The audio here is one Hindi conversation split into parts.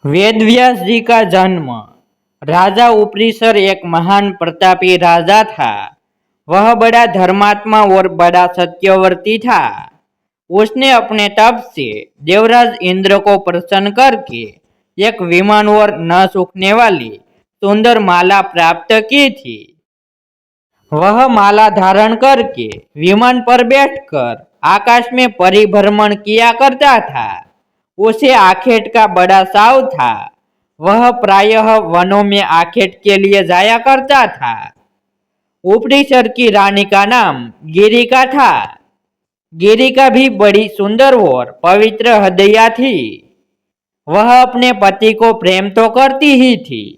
वेदव्यास जी का जन्म। राजा उपरीसर एक महान प्रतापी राजा था। वह बड़ा धर्मात्मा और बड़ा सत्यवर्ती था। उसने अपने तप से देवराज इंद्र को प्रसन्न करके एक विमान और न सूखने वाली सुंदर माला प्राप्त की थी। वह माला धारण करके विमान पर बैठकर आकाश में परिभ्रमण किया करता था। उसे आखेट का बड़ा चाव था। वह प्रायः वनों में आखेट के लिए जाया करता था। उपरीसर की रानी का नाम गिरिका था। गिरिका भी बड़ी सुंदर और पवित्र हृदया थी। वह अपने पति को प्रेम तो करती ही थी,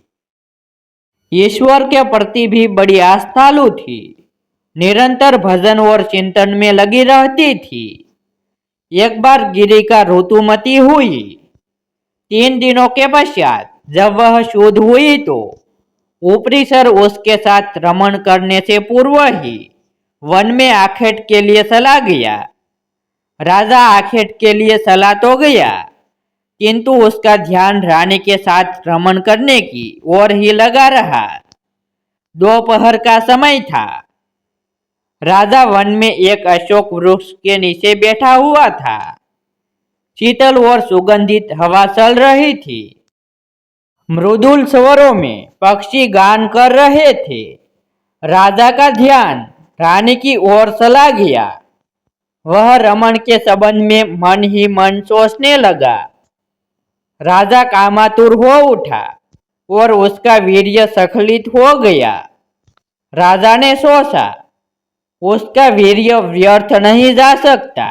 ईश्वर के प्रति भी बड़ी आस्थालु थी। निरंतर भजन और चिंतन में लगी रहती थी। एक बार गिरिका ऋतुमती हुई। 3 दिनों के पश्चात जब वह शुद्ध हुई तो उपरीसर उसके साथ रमण करने से पूर्व ही वन में आखेट के लिए चला गया। राजा आखेट के लिए चला तो गया, किंतु उसका ध्यान रानी के साथ रमण करने की ओर ही लगा रहा। दोपहर का समय था। राजा वन में एक अशोक वृक्ष के नीचे बैठा हुआ था। शीतल और सुगंधित हवा चल रही थी। मृदुल स्वरों में पक्षी गान कर रहे थे। राजा का ध्यान रानी की ओर चला गया। वह रमण के संबंध में मन ही मन सोचने लगा। राजा कामातुर हो उठा और उसका वीर्य स्खलित हो गया। राजा ने सोचा, उसका वीर्य व्यर्थ नहीं जा सकता।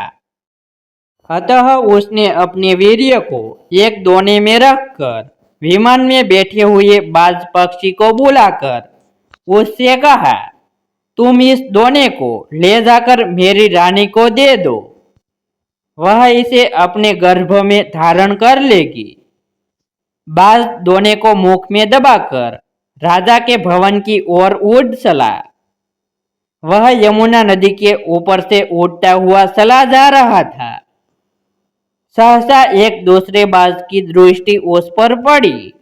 अतः उसने अपने वीर्य को एक दोने में रखकर विमान में बैठे हुए बाज पक्षी को बुलाकर उससे कहा, तुम इस दोने को ले जाकर मेरी रानी को दे दो। वह इसे अपने गर्भ में धारण कर लेगी। बाज दोने को मुख में दबाकर राजा के भवन की ओर उड़ चला। वह यमुना नदी के ऊपर से उड़ता हुआ चला जा रहा था। सहसा एक दूसरे बाज की दृष्टि उस पर पड़ी,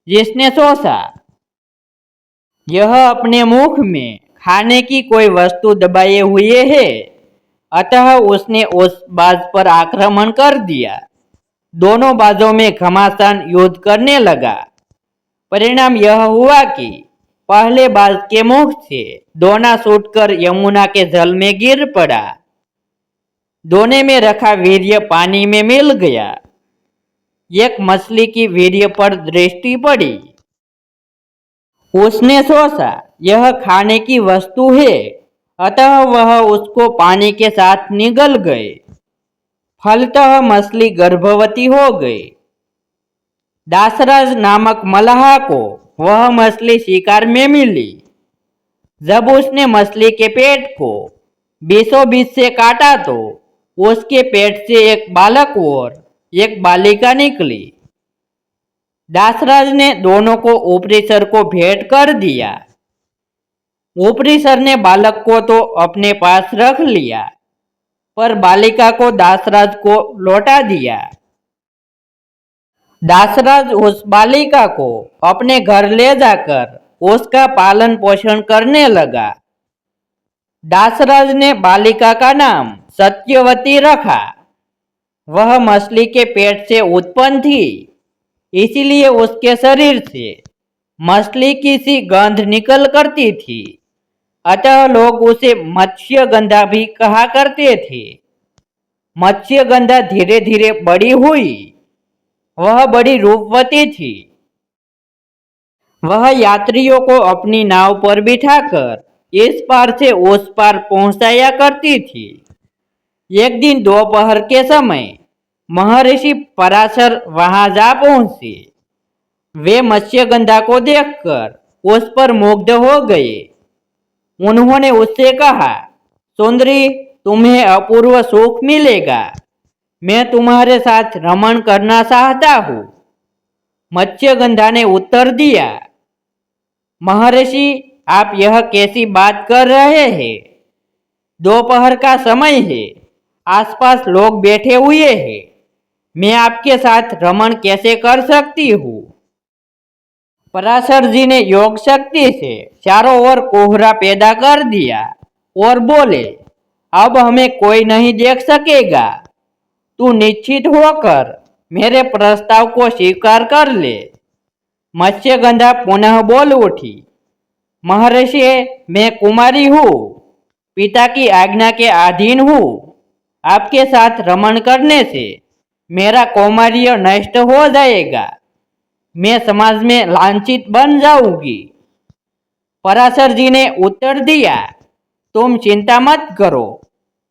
जिसने सोचा, यह अपने मुख में खाने की कोई वस्तु दबाए हुए है। अतः उसने उस बाज पर आक्रमण कर दिया। दोनों बाजों में घमासान युद्ध करने लगा। परिणाम यह हुआ कि पहले बाज के मुख से दोना छूटकर यमुना के जल में गिर पड़ा। दोने में रखा वीर्य पानी में मिल गया। एक मछली की वीर्य पर दृष्टि पड़ी। उसने सोचा, यह खाने की वस्तु है। अतः वह उसको पानी के साथ निगल गए। फलतः मछली गर्भवती हो गई। दासराज नामक मल्लाह को वह मछली शिकार में मिली। जब उसने मछली के पेट को बीचों बीच से काटा तो उसके पेट से एक बालक और एक बालिका निकली। दासराज ने दोनों को उपरीसर को भेंट कर दिया। उपरीसर ने बालक को तो अपने पास रख लिया, पर बालिका को दासराज को लौटा दिया। दासराज उस बालिका को अपने घर ले जाकर उसका पालन पोषण करने लगा। दासराज ने बालिका का नाम सत्यवती रखा। वह मछली के पेट से उत्पन्न थी, इसीलिए उसके शरीर से मछली की सी गंध निकल करती थी। अतः लोग उसे मत्स्यगंधा भी कहा करते थे। मत्स्यगंधा धीरे धीरे बड़ी हुई। वह बड़ी रूपवती थी। वह यात्रियों को अपनी नाव पर बिठाकर इस पार से उस पार पहुंचाया करती थी। एक दिन दोपहर के समय महर्षि पराशर वहां जा पहुंचे। वे मत्स्यगंधा को देखकर उस पर मुग्ध हो गए। उन्होंने उससे कहा, सुंदरी, तुम्हें अपूर्व सुख मिलेगा। मैं तुम्हारे साथ रमण करना चाहता हूँ। मत्स्यगंधा ने उत्तर दिया, महर्षि, आप यह कैसी बात कर रहे हैं? दोपहर का समय है, आसपास लोग बैठे हुए हैं। मैं आपके साथ रमण कैसे कर सकती हूँ। पराशर जी ने योग शक्ति से चारों ओर कोहरा पैदा कर दिया और बोले, अब हमें कोई नहीं देख सकेगा। तू निश्चित होकर मेरे प्रस्ताव को स्वीकार कर ले। मत्स्यगंधा पुनः बोल उठी, महर्षि, मैं कुमारी हूँ, पिता की आज्ञा के अधीन हूँ। आपके साथ रमण करने से मेरा कौमार्य नष्ट हो जाएगा, मैं समाज में लांछित बन जाऊंगी। पराशर जी ने उत्तर दिया, तुम चिंता मत करो,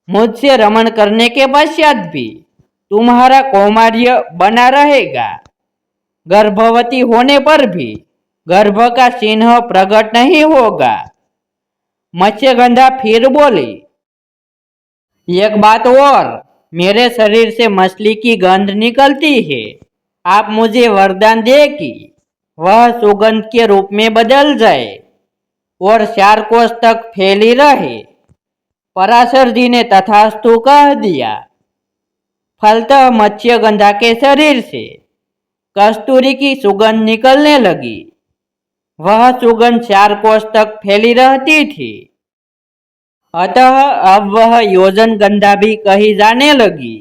मुझसे रमण करने के पश्चात भी तुम्हारा कौमार्य बना रहेगा। गर्भवती होने पर भी गर्भ का चिन्ह प्रकट नहीं होगा। मत्स्यगंधा फिर बोली, एक बात और, मेरे शरीर से मछली की गंध निकलती है। आप मुझे वरदान दे कि वह सुगंध के रूप में बदल जाए और 4 कोस तक फैली रहे। पराशर जी ने तथास्तु कह दिया। फलतः मत्स्यगंधा के शरीर से कस्तूरी की सुगंध निकलने लगी। वह सुगंध 4 कोस तक फैली रहती थी। अतः अब वह योजन गंधा भी कही जाने लगी।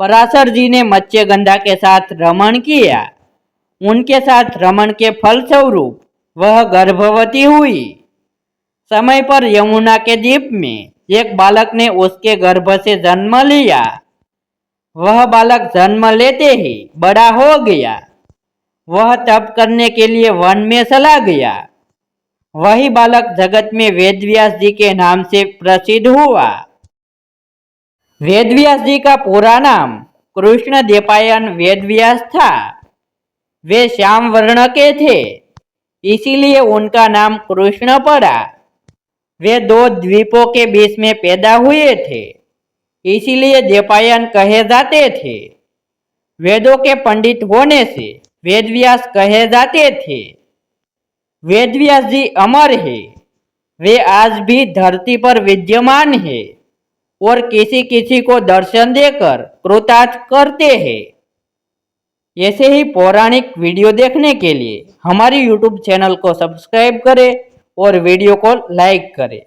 पराशर जी ने मत्स्यगंधा के साथ रमण किया। उनके साथ रमण के फलस्वरूप वह गर्भवती हुई। समय पर यमुना के द्वीप में एक बालक ने उसके गर्भ से जन्म लिया। वह बालक जन्म लेते ही बड़ा हो गया। वह तप करने के लिए वन में चला गया। वही बालक जगत में वेदव्यास जी के नाम से प्रसिद्ध हुआ। वेदव्यास जी का पूरा नाम कृष्ण द्वैपायन वेदव्यास था। वे श्याम वर्ण के थे, इसीलिए उनका नाम कृष्ण पड़ा। वे 2 द्वीपों के बीच में पैदा हुए थे, इसीलिए द्वैपायन कहे जाते थे। वेदों के पंडित होने से वेदव्यास कहे जाते थे। वेदव्यास जी अमर है, वे आज भी धरती पर विद्यमान है और किसी किसी को दर्शन देकर कृतार्थ करते हैं। ऐसे ही पौराणिक वीडियो देखने के लिए हमारी YouTube चैनल को सब्सक्राइब करें और वीडियो को लाइक करें।